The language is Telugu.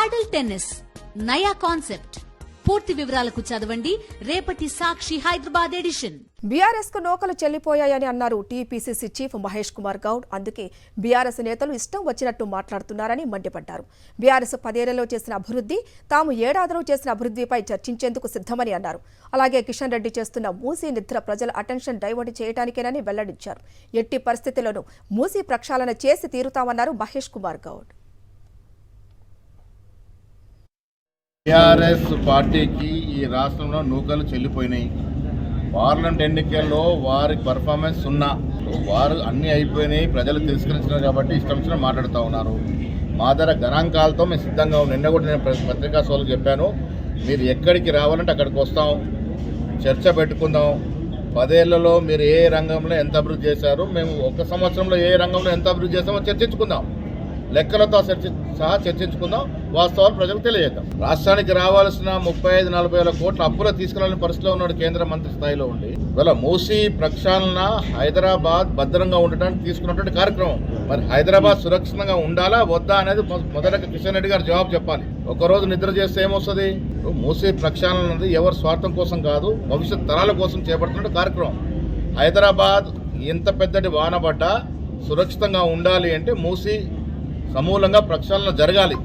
పాడల్ టెన్నిస్ నయా కాన్సెప్ట్. పూర్తి వివరాలకు చదవండి రేపటి సాక్షి హైదరాబాద్ ఎడిషన్. బీఆర్ఎస్ కు నోకలు చెల్లిపోయాయని అన్నారు టీపీసీసీ చీఫ్ మహేష్ కుమార్ గౌడ్. అందుకే బీఆర్ఎస్ నేతలు ఇష్టం వచ్చినట్టు మాట్లాడుతున్నారని మండిపడ్డారు. బీఆర్ఎస్ 10 ఏళ్లలో చేసిన అభివృద్ధి, తాము ఏడాదిలో చేసిన అభివృద్ధిపై చర్చించేందుకు సిద్ధమని అన్నారు. అలాగే కిషన్ రెడ్డి చేస్తున్న మూసీ నిద్ర ప్రజల అటెన్షన్ డైవర్ట్ చేయడానికేనని వెల్లడించారు. ఎట్టి పరిస్థితుల్లోనూ మూసీ ప్రక్షాళన చేసి తీరుతామన్నారు మహేష్ కుమార్ గౌడ్. టీఆర్ఎస్ పార్టీకి ఈ రాష్ట్రంలో నూకలు చెల్లిపోయినాయి. పార్లమెంట్ ఎన్నికల్లో వారి పర్ఫార్మెన్స్ సున్నా. వారు అన్నీ అయిపోయినాయి, ప్రజలు తిరస్కరించినారు కాబట్టి ఇష్టం వచ్చిన మాట్లాడుతూ ఉన్నారు. మా దగ్గర గణాంకాలతో మేము సిద్ధంగా ఉన్నాం. నిన్న కూడా నేను పత్రికా సోదరులకు చెప్పాను, మీరు ఎక్కడికి రావాలంటే అక్కడికి వస్తాం, చర్చ పెట్టుకుందాం. 10 ఏళ్లలో మీరు ఏ రంగంలో ఎంత అభివృద్ధి చేశారు, మేము 1 సంవత్సరంలో ఏ రంగంలో ఎంత అభివృద్ధి చేస్తామో చర్చించుకుందాం. లెక్కలతో సహా చర్చించుకుందాం, వాస్తవాలు ప్రజలకు తెలియజేద్దాం. రాష్ట్రానికి రావాల్సిన 35-40 వేల కోట్ల అప్పులు తీసుకురాలని పరిస్థితిలో ఉన్నాడు కేంద్ర మంత్రి స్థాయిలో ఉండి. ఇవాళ మూసీ ప్రక్షాళన హైదరాబాద్ భద్రంగా ఉండటానికి తీసుకున్నటువంటి కార్యక్రమం. మరి హైదరాబాద్ సురక్షితంగా ఉండాలా వద్దా అనేది మొదట కిషన్ రెడ్డి గారు జవాబు చెప్పాలి. ఒకరోజు నిద్ర చేస్తే ఏమొస్తుంది? మూసీ ప్రక్షాళన అనేది ఎవరి స్వార్థం కోసం కాదు, భవిష్యత్ తరాల కోసం చేపడుతున్న కార్యక్రమం. హైదరాబాద్ ఎంత పెద్దటి వాన పడ్డా సురక్షితంగా ఉండాలి అంటే మూసీ సమూలంగా ప్రక్షాళన జరగాలి.